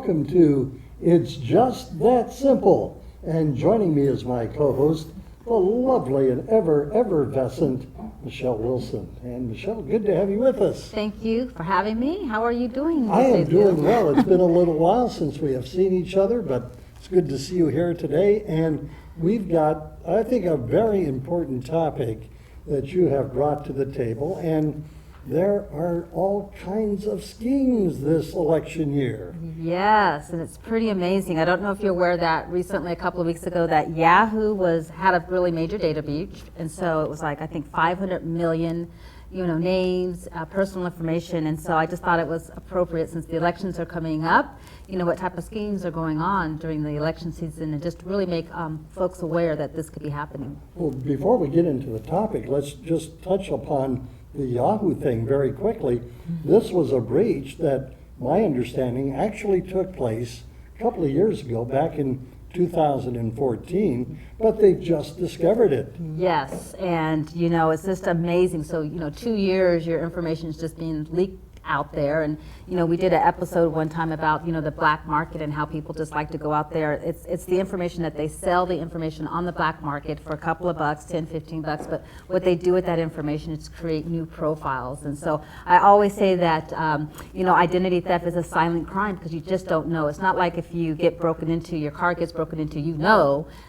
welcome to It's Just That Simple. And joining me is my co-host, the lovely and effervescent Michelle Wilson. And Michelle, good to have you with us. Thank you for having me. How are you doing? I am doing well. It's been a little while since we have seen each other, but it's good to see you here today. And we've got, I think, a very important topic that you have brought to the table. And there are all kinds of schemes this election year. Yes, and it's pretty amazing. I don't know if you're aware that recently, a couple of weeks ago, that Yahoo had a really major data breach, and so it was like, I think, 500 million names, personal information, and so I just thought it was appropriate, since the elections are coming up, what type of schemes are going on during the election season, and just really make folks aware that this could be happening. Well, before we get into the topic, let's just touch upon the Yahoo thing very quickly. This was a breach that, my understanding, actually took place a couple of years ago, back in 2014, but they just discovered it. Yes, and it's just amazing. So 2 years, your information is just being leaked out there, and we did an episode one time about the black market and how people just like to go out there. It's the information that they sell, the information on the black market for a couple of bucks, 10, 15 bucks, but what they do with that information is create new profiles. And so I always say that identity theft is a silent crime, because you just don't know. It's not like if you get broken into, your car gets broken into,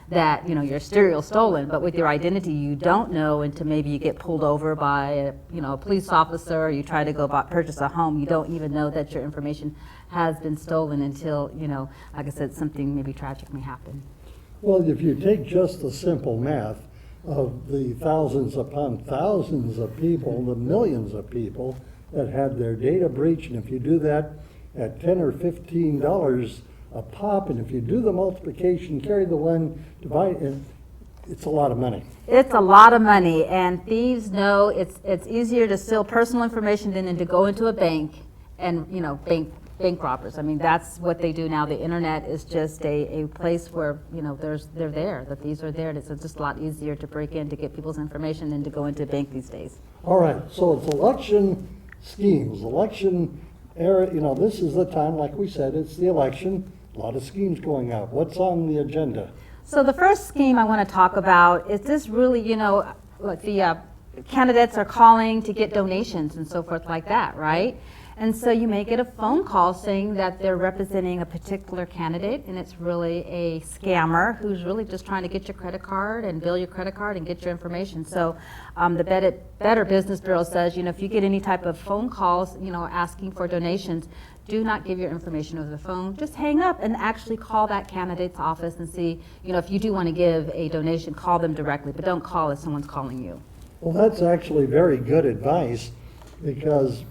that your stereo's stolen, but with your identity you don't know until maybe you get pulled over by a police officer, or you try to go purchase a home. You don't even know that your information has been stolen until, like I said, something maybe tragic may happen. Well, if you take just the simple math of the thousands upon thousands of people, the millions of people that had their data breached, and if you do that at $10 or $15 a pop, and if you do the multiplication, carry the one, divide, and it's a lot of money. It's a lot of money, and thieves know it's easier to steal personal information than to go into a bank and bank robbers. I mean, that's what they do now. The internet is just a place where they're there. The thieves are there, and it's just a lot easier to break in to get people's information than to go into a bank these days. All right, so it's election schemes, election era. This is the time, like we said, it's the election. A lot of schemes going out. What's on the agenda? So the first scheme I want to talk about is this really, like the candidates are calling to get donations and so forth like that, right? And so you may get a phone call saying that they're representing a particular candidate, and it's really a scammer who's really just trying to get your credit card and bill your credit card and get your information. So the Better Business Bureau says, if you get any type of phone calls, asking for donations, do not give your information over the phone. Just hang up and actually call that candidate's office and see, if you do want to give a donation, call them directly, but don't call if someone's calling you. Well, that's actually very good advice, because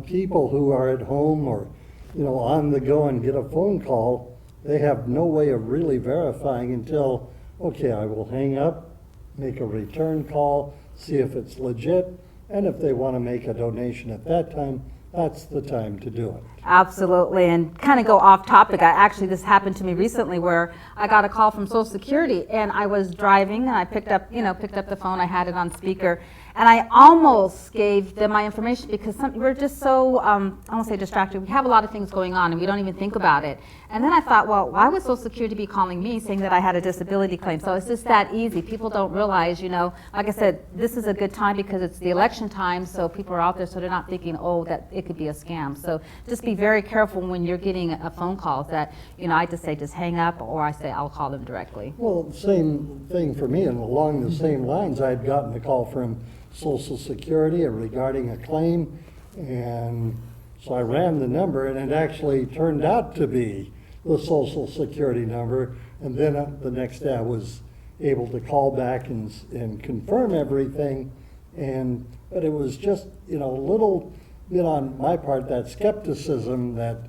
people who are at home or on the go and get a phone call, they have no way of really verifying until, okay, I will hang up, make a return call, see if it's legit, and if they want to make a donation at that time, that's the time to do it. Absolutely, and kind of go off topic. This happened to me recently, where I got a call from Social Security, and I was driving, and I picked up the phone. I had it on speaker, and I almost gave them my information, because we're just so I won't say distracted. We have a lot of things going on, and we don't even think about it. And then I thought, well, why would Social Security be calling me saying that I had a disability claim? So it's just that easy. People don't realize, like I said, this is a good time because it's the election time, so people are out there, so they're not thinking, that it could be a scam. So just be very careful when you're getting a phone call that, I just say just hang up, or I say I'll call them directly. Well, same thing for me, and along the same lines, I had gotten a call from Social Security regarding a claim, and so I ran the number, and it actually turned out to be the Social Security number, and then the next day I was able to call back and confirm everything, but it was just a little bit on my part, that skepticism that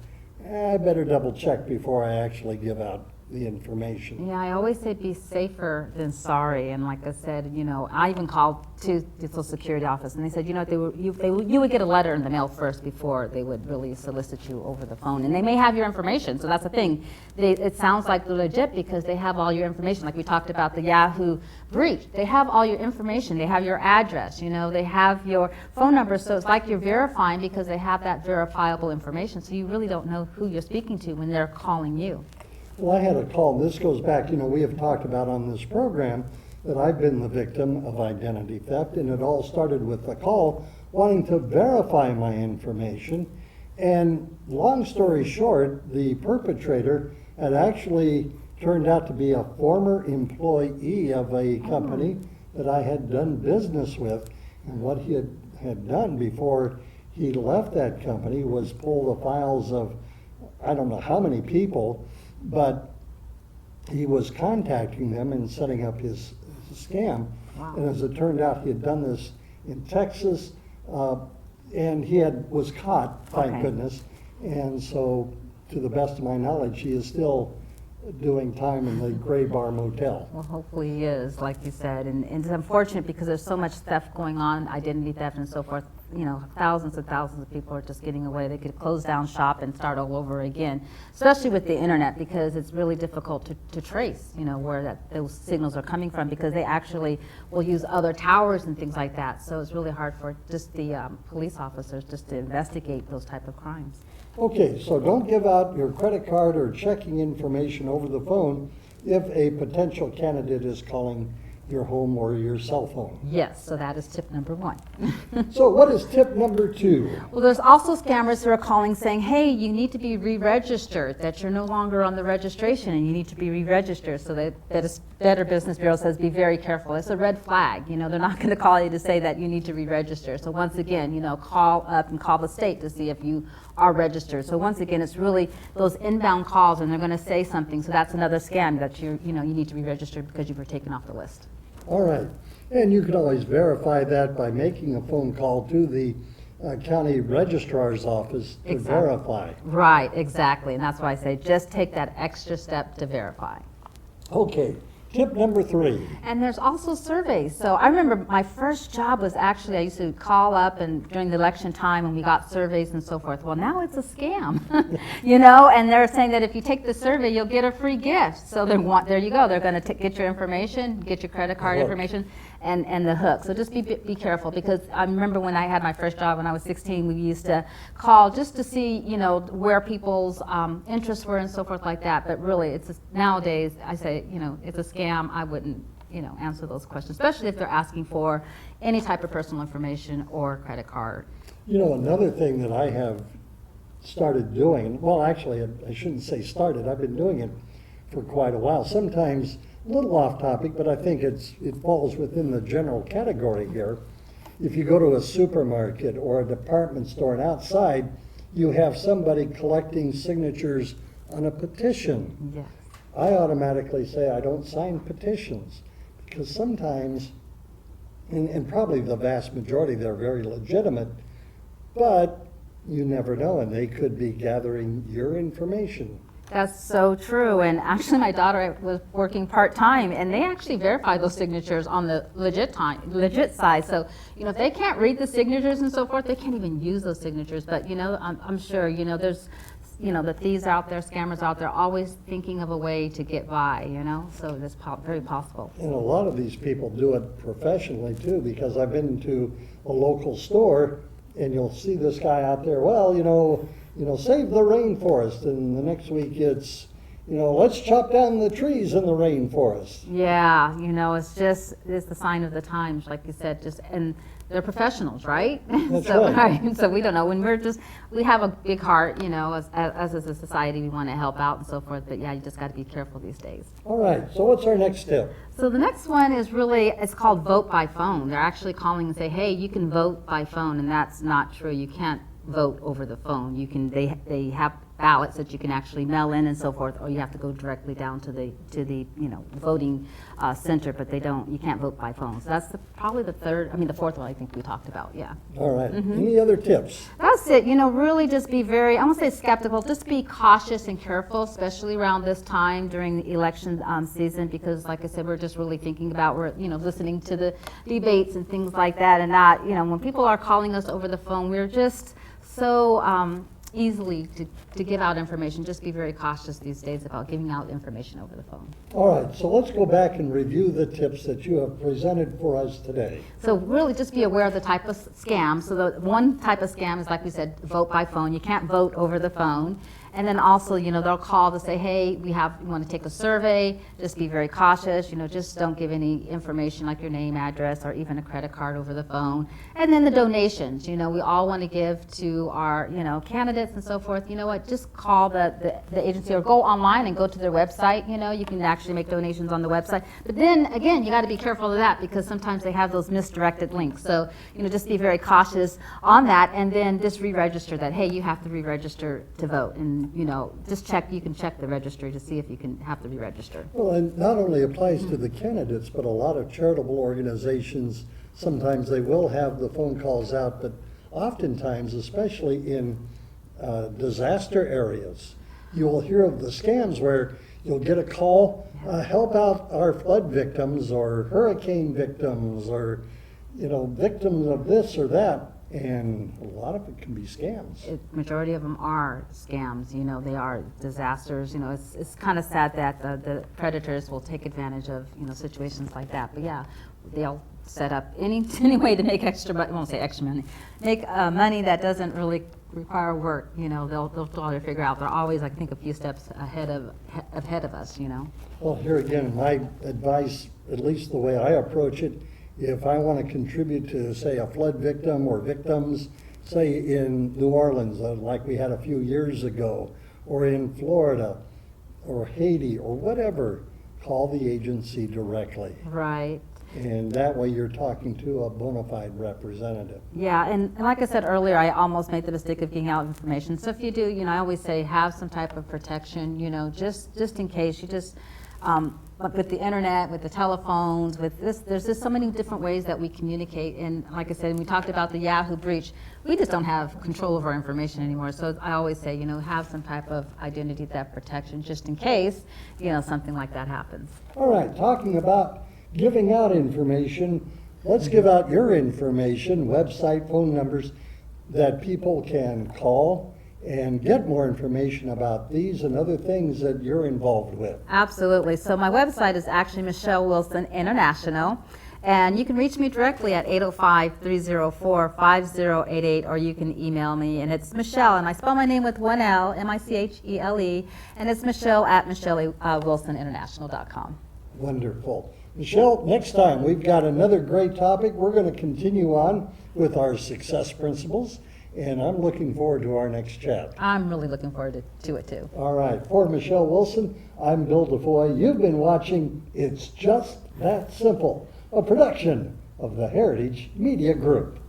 I better double check before I actually give out the information. Yeah, I always say be safer than sorry. And like I said, I even called to the Social Security office, and they said, you would get a letter in the mail first before they would really solicit you over the phone. And they may have your information, so that's the thing. It sounds like they're legit because they have all your information. Like we talked about the Yahoo breach. They have all your information. They have your address, they have your phone number. So it's like you're verifying because they have that verifiable information. So you really don't know who you're speaking to when they're calling you. Well, I had a call, this goes back, we have talked about on this program that I've been the victim of identity theft, and it all started with a call wanting to verify my information. And long story short, the perpetrator had actually turned out to be a former employee of a company that I had done business with. And what he had done before he left that company was pull the files of I don't know how many people, but he was contacting them and setting up his scam. Wow. And as it turned out, he had done this in Texas, and was caught, thank Okay. goodness. And so, to the best of my knowledge, he is still doing time in the Gray Bar Motel. Well, hopefully he is, like you said. And it's unfortunate because there's so much theft going on, identity theft and so forth. Thousands and thousands of people are just getting away. They could close down shop and start all over again, especially with the internet, because it's really difficult to trace, where those signals are coming from, because they actually will use other towers and things like that. So it's really hard for just the police officers just to investigate those type of crimes. Okay, so don't give out your credit card or checking information over the phone if a potential candidate is calling your home or your cell phone. Yes, so that is tip number 1. So what is tip number 2? Well, there's also scammers who are calling saying, hey, you need to be re-registered, that you're no longer on the registration and you need to be re-registered. So that Better Business Bureau says be very careful. It's a red flag. They're not going to call you to say that you need to re-register. So once again, call up and call the state to see if you are registered. So once again, it's really those inbound calls, and they're going to say something. So that's another scam, that you need to be registered because you were taken off the list. All right, and you can always verify that by making a phone call to the county registrar's office to Exactly. verify. Right, exactly. And that's why I say just take that extra step to verify. Okay, tip number 3. And there's also surveys. So I remember my first job was actually, I used to call up and during the election time and we got surveys and so forth. Well, now it's a scam, and they're saying that if you take the survey, you'll get a free gift. So there you go. They're going to get your information, get your credit card information, and the hook. So just be careful, because I remember when I had my first job when I was 16, we used to call just to see, where people's interests were and so forth like that. But really, nowadays, I say, it's a scam. I wouldn't, answer those questions, especially if they're asking for any type of personal information or credit card. Another thing that I have started doing, well, actually, I shouldn't say started, I've been doing it for quite a while. Sometimes a little off topic, but I think it falls within the general category here. If you go to a supermarket or a department store and outside, you have somebody collecting signatures on a petition. Yes. I automatically say I don't sign petitions, because sometimes, and probably the vast majority, they're very legitimate, but you never know, and they could be gathering your information. That's so true. And actually, my daughter was working part-time, and they actually verify those signatures on the legit side. So, if they can't read the signatures and so forth, they can't even use those signatures. But, I'm sure, there's, the thieves out there, scammers out there, always thinking of a way to get by, So that's very possible. And a lot of these people do it professionally too, because I've been to a local store and you'll see this guy out there, well, save the rainforest, and the next week it's, let's chop down the trees in the rainforest. Yeah, it's the sign of the times, like you said, and they're professionals, right? That's so, right. So we don't know. When we have a big heart, as a society, we want to help out and so forth, but yeah, you just got to be careful these days. All right, so what's our next tip? So the next one is it's called vote by phone. They're actually calling and say, hey, you can vote by phone, and that's not true. You can't vote over the phone. They have ballots that you can actually mail in and so forth, or you have to go directly down to the voting center, but you can't vote by phone. So that's probably the fourth one I think we talked about, yeah. All right. Any other tips? That's it, really just be very, I won't say skeptical, just be cautious and careful, especially around this time during the election season, because like I said, we're just really thinking about, listening to the debates and things like that, and not, when people are calling us over the phone, we're just so easily to give out information. Just be very cautious these days about giving out information over the phone. All right, so let's go back and review the tips that you have presented for us today. So really just be aware of the type of scam. So the one type of scam is, like we said, vote by phone. You can't vote over the phone. And then also, they'll call to say, hey, we want to take a survey. Just be very cautious. Just don't give any information like your name, address, or even a credit card over the phone. And then the donations. We all want to give to our, candidates and so forth. You know what? Just call the agency or go online and go to their website. You can actually make donations on the website. But then again, you got to be careful of that, because sometimes they have those misdirected links. So, just be very cautious on that, and then just re-register that. Hey, you have to re-register to vote. And just check, you can check the registry to see if you can have to re-register. Well, and not only applies to the candidates, but a lot of charitable organizations, sometimes they will have the phone calls out, but oftentimes, especially in disaster areas, you'll hear of the scams where you'll get a call, help out our flood victims or hurricane victims or, victims of this or that. And a lot of it can be scams. Majority of them are scams. They are disasters. It's kind of sad that the predators will take advantage of situations like that. But yeah, they'll set up any way to make extra money. I won't say extra money. Make money that doesn't really require work. They'll try to figure out. They're always, I think, a few steps ahead of us. Well, here again, my advice, at least the way I approach it, if I want to contribute to, say, a flood victim or victims, say in New Orleans, like we had a few years ago, or in Florida, or Haiti, or whatever, call the agency directly. Right. And that way you're talking to a bona fide representative. Yeah, and like I said earlier, I almost made the mistake of giving out information. So if you do, I always say have some type of protection, just in case. You just, with the internet, with the telephones, with this, there's just so many different ways that we communicate. And like I said, we talked about the Yahoo breach. We just don't have control of our information anymore. So I always say, have some type of identity theft protection just in case, something like that happens. All right, talking about giving out information, let's give out your information, website, phone numbers that people can call and get more information about these and other things that you're involved with. Absolutely. So my website is actually Michelle Wilson International, and you can reach me directly at 805-304-5088, or you can email me, and it's Michelle, and I spell my name with one L, Michele, and it's Michelle at MichelleWilsonInternational.com. Wonderful. Michelle, next time we've got another great topic. We're going to continue on with our success principles, and I'm looking forward to our next chat. I'm really looking forward to it too. All right. For Michelle Wilson, I'm Bill DeFoy. You've been watching It's Just That Simple, a production of the Heritage Media Group.